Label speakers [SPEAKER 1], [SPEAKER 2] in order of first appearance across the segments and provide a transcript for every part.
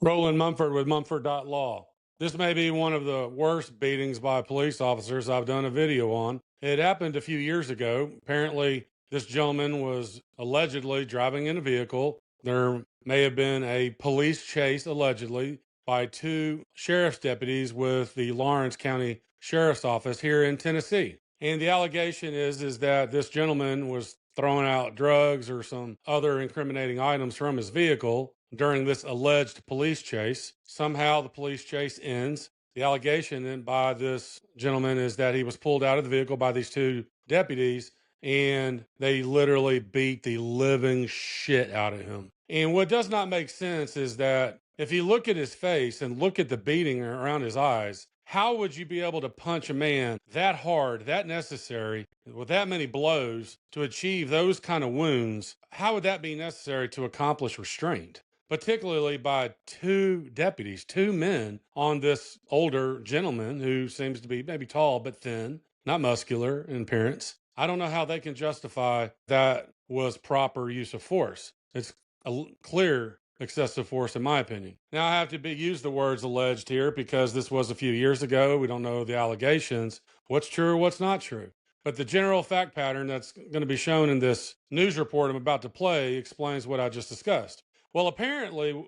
[SPEAKER 1] Roland Mumford with Mumford.law. This may be one of the worst beatings by police officers I've done a video on. It happened a few years ago. Apparently, this gentleman was allegedly driving in a vehicle. There may have been a police chase, allegedly, by two sheriff's deputies with the Lawrence County Sheriff's Office here in Tennessee. And the allegation is that this gentleman was throwing out drugs or some other incriminating items from his vehicle during this alleged police chase. Somehow the police chase ends. The allegation then by this gentleman is that he was pulled out of the vehicle by these two deputies and they literally beat the living shit out of him. And what does not make sense is that if you look at his face and look at the beating around his eyes, how would you be able to punch a man that hard, that necessary, with that many blows to achieve those kind of wounds? How would that be necessary to accomplish restraint? Particularly by two deputies, two men on this older gentleman who seems to be maybe tall but thin, not muscular in appearance. I don't know how they can justify that was proper use of force. It's a clear excessive force, in my opinion. Now, I have to use the words alleged here because this was a few years ago. We don't know the allegations, what's true or what's not true. But the general fact pattern that's going to be shown in this news report I'm about to play explains what I just discussed. Well, apparently,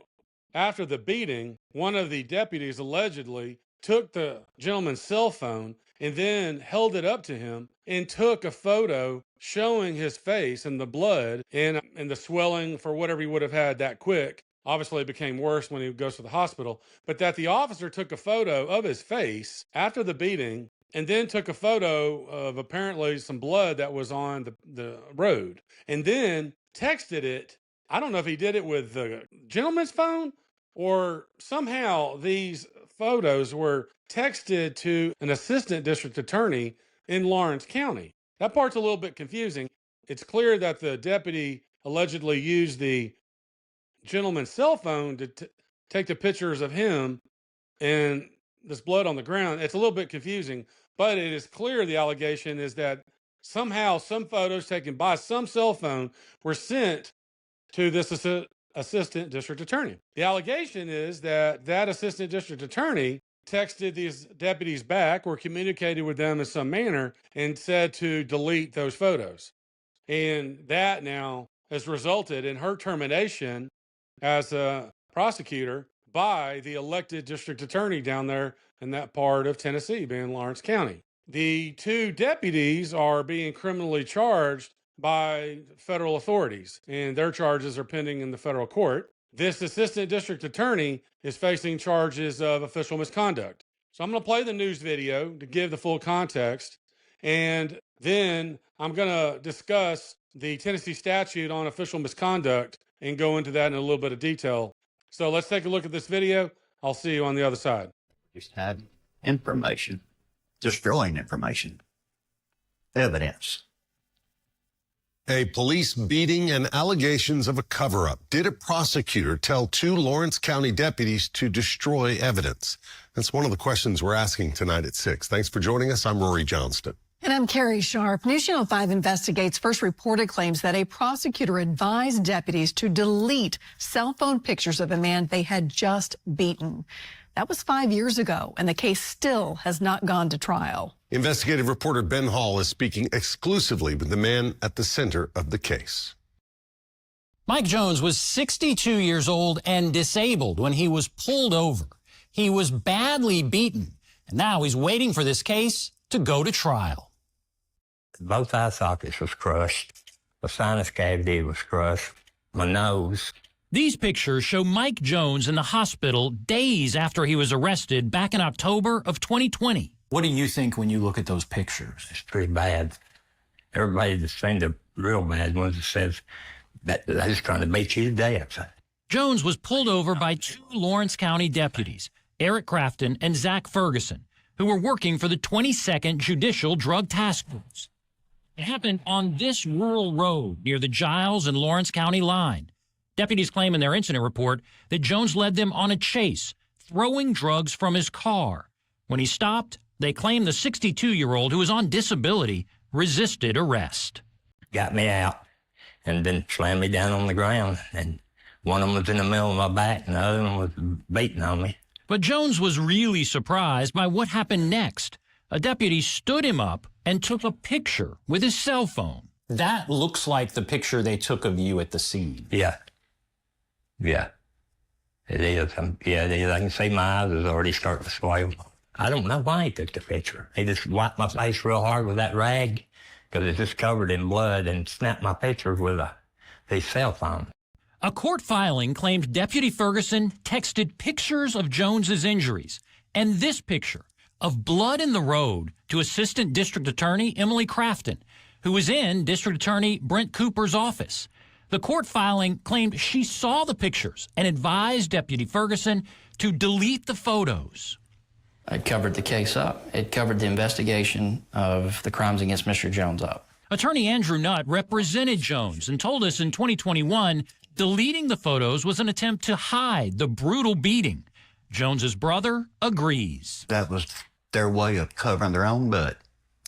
[SPEAKER 1] after the beating, one of the deputies allegedly took the gentleman's cell phone and then held it up to him and took a photo showing his face and the blood and the swelling for whatever he would have had that quick. Obviously, it became worse when he goes to the hospital, but that the officer took a photo of his face after the beating and then took a photo of apparently some blood that was on the road and then texted it. I don't know if he did it with the gentleman's phone or somehow these photos were texted to an assistant district attorney in Lawrence County. That part's a little bit confusing. It's clear that the deputy allegedly used the gentleman's cell phone to take the pictures of him and this blood on the ground. It's a little bit confusing, but it is clear the allegation is that somehow some photos taken by some cell phone were sent to this assistant district attorney. The allegation is that that assistant district attorney texted these deputies back or communicated with them in some manner and said to delete those photos. And that now has resulted in her termination as a prosecutor by the elected district attorney down there in that part of Tennessee, being Lawrence County. The two deputies are being criminally charged by federal authorities, and their charges are pending in the federal court. This assistant district attorney is facing charges of official misconduct. So I'm going to play the news video to give the full context, and then I'm going to discuss the Tennessee statute on official misconduct and go into that in a little bit of detail. So let's take a look at this video. I'll see you on the other side.
[SPEAKER 2] Just had information, destroying information, evidence.
[SPEAKER 3] A police beating and allegations of a cover-up. Did a prosecutor tell two Lawrence County deputies to destroy evidence? That's one of the questions we're asking tonight at 6. Thanks for joining us. I'm Rory Johnston.
[SPEAKER 4] And I'm Carrie Sharp. News Channel 5 investigates first reported claims that a prosecutor advised deputies to delete cell phone pictures of a man they had just beaten. That was 5 years ago, and the case still has not gone to trial.
[SPEAKER 3] Investigative reporter Ben Hall is speaking exclusively with the man at the center of the case.
[SPEAKER 5] Mike Jones was 62 years old and disabled when he was pulled over. He was badly beaten, and now he's waiting for this case to go to trial.
[SPEAKER 2] Both eye sockets was crushed. The sinus cavity was crushed. My nose.
[SPEAKER 5] These pictures show Mike Jones in the hospital days after he was arrested back in October of 2020. What do you think when you look at those pictures?
[SPEAKER 2] It's pretty bad. Everybody that's seen the real bad ones says that they're just trying to beat you to death.
[SPEAKER 5] Jones was pulled over by two Lawrence County deputies, Eric Crafton and Zach Ferguson, who were working for the 22nd Judicial Drug Task Force. It happened on this rural road near the Giles and Lawrence County line. Deputies claim in their incident report that Jones led them on a chase, throwing drugs from his car. When he stopped, they claim the 62-year-old, who was on disability, resisted arrest.
[SPEAKER 2] Got me out and then slammed me down on the ground and One of them was in the middle of my back, and the other one was beating on me.
[SPEAKER 5] But Jones was really surprised by what happened next. A deputy stood him up and took a picture with his cell phone.
[SPEAKER 6] That looks like the picture they took of you at the scene.
[SPEAKER 2] Yeah. Yeah. It is. Yeah, it is. I can see my eyes is already starting to swell. I don't know why he took the picture. He just wiped my face real hard with that rag because it's just covered in blood and snapped my picture with his cell phone.
[SPEAKER 5] A court filing claimed Deputy Ferguson texted pictures of Jones's injuries and this picture of blood in the road to Assistant District Attorney Emily Crafton, who was in District Attorney Brent Cooper's office. The court filing claimed she saw the pictures and advised Deputy Ferguson to delete the photos.
[SPEAKER 7] It covered the case up. It covered the investigation of the crimes against Mr. Jones up.
[SPEAKER 5] Attorney Andrew Nutt represented Jones and told us in 2021 deleting the photos was an attempt to hide the brutal beating. Jones's brother agrees.
[SPEAKER 8] That was their way of covering their own butt.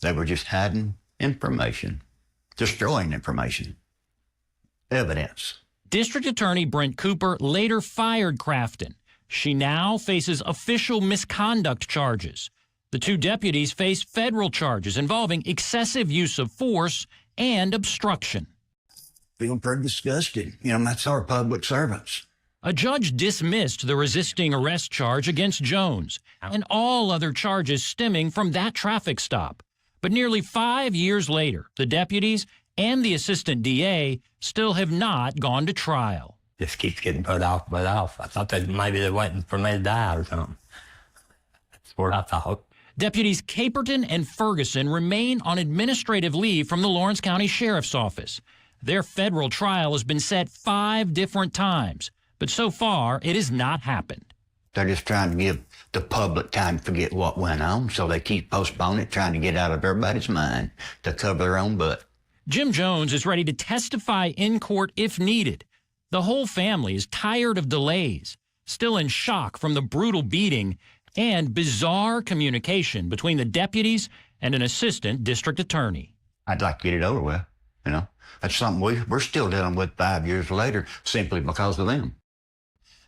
[SPEAKER 8] They were just hiding information, destroying information, evidence.
[SPEAKER 5] District Attorney Brent Cooper later fired Crafton. She now faces official misconduct charges. The two deputies face federal charges involving excessive use of force and obstruction.
[SPEAKER 8] Feel pretty disgusted. That's our public servants.
[SPEAKER 5] A judge dismissed the resisting arrest charge against Jones and all other charges stemming from that traffic stop. But nearly 5 years later, the deputies and the assistant DA still have not gone to trial.
[SPEAKER 2] Just keeps getting put off. I thought that maybe they're waiting for me to die or something. That's what I thought.
[SPEAKER 5] Deputies Caperton and Ferguson remain on administrative leave from the Lawrence County Sheriff's Office. Their federal trial has been set 5 different times, but so far it has not happened.
[SPEAKER 8] They're just trying to give the public time to forget what went on, so they keep postponing it, trying to get out of everybody's mind to cover their own butt.
[SPEAKER 5] Jim Jones is ready to testify in court if needed. The whole family is tired of delays, still in shock from the brutal beating and bizarre communication between the deputies and an assistant district attorney.
[SPEAKER 8] I'd like to get it over with, That's something we're still dealing with 5 years later simply because of them.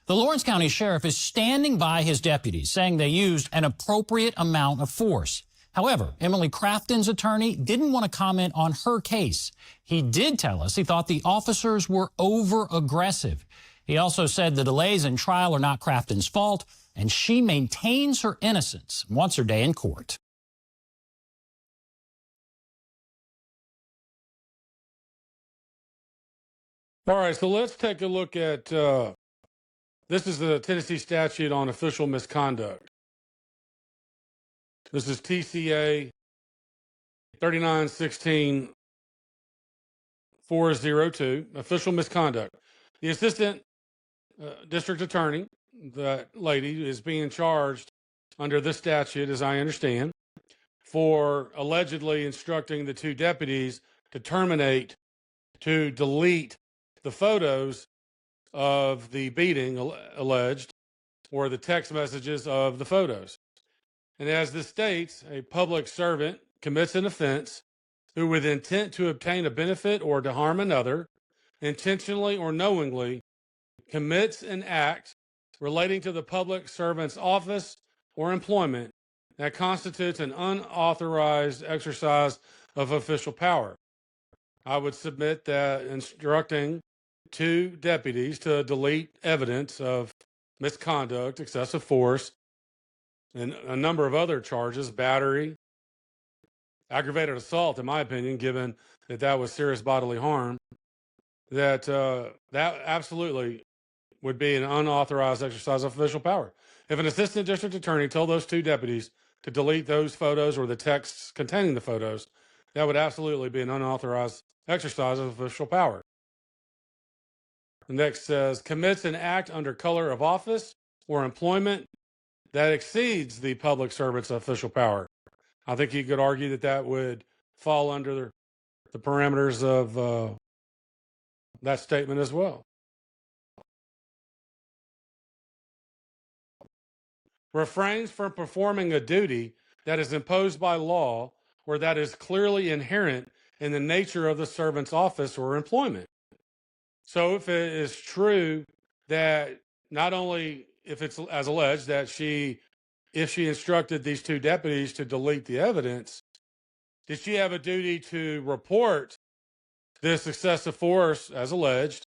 [SPEAKER 5] The Lawrence County Sheriff is standing by his deputies, saying they used an appropriate amount of force. However, Emily Crafton's attorney didn't want to comment on her case. He did tell us he thought the officers were over-aggressive. He also said the delays in trial are not Crafton's fault, and she maintains her innocence and wants her day in court.
[SPEAKER 1] All right, so let's take a look at this is the Tennessee statute on official misconduct. This is TCA 3916-402, official misconduct. The assistant district attorney, that lady, is being charged under this statute, as I understand, for allegedly instructing the two deputies to delete the photos of the beating alleged, or the text messages of the photos. And as this states, a public servant commits an offense who, with intent to obtain a benefit or to harm another, intentionally or knowingly commits an act relating to the public servant's office or employment that constitutes an unauthorized exercise of official power. I would submit that instructing two deputies to delete evidence of misconduct, excessive force, and a number of other charges, battery, aggravated assault, in my opinion, given that that was serious bodily harm, that absolutely would be an unauthorized exercise of official power. If an assistant district attorney told those two deputies to delete those photos or the texts containing the photos, that would absolutely be an unauthorized exercise of official power. The next says, commits an act under color of office or employment that exceeds the public servant's official power. I think you could argue that that would fall under the parameters of that statement as well. Refrains from performing a duty that is imposed by law or that is clearly inherent in the nature of the servant's office or employment. So if it is true that not only if it's as alleged that if she instructed these two deputies to delete the evidence, did she have a duty to report this excessive force as alleged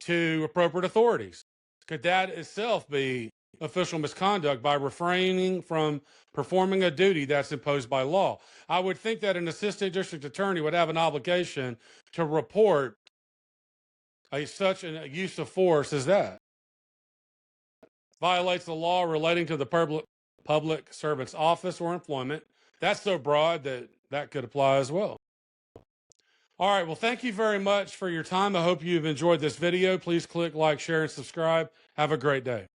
[SPEAKER 1] to appropriate authorities? Could that itself be official misconduct by refraining from performing a duty that's imposed by law? I would think that an assistant district attorney would have an obligation to report such a use of force as that. Violates the law relating to the public servant's office or employment. That's so broad that that could apply as well. All right, well, thank you very much for your time. I hope you've enjoyed this video. Please click like, share, and subscribe. Have a great day.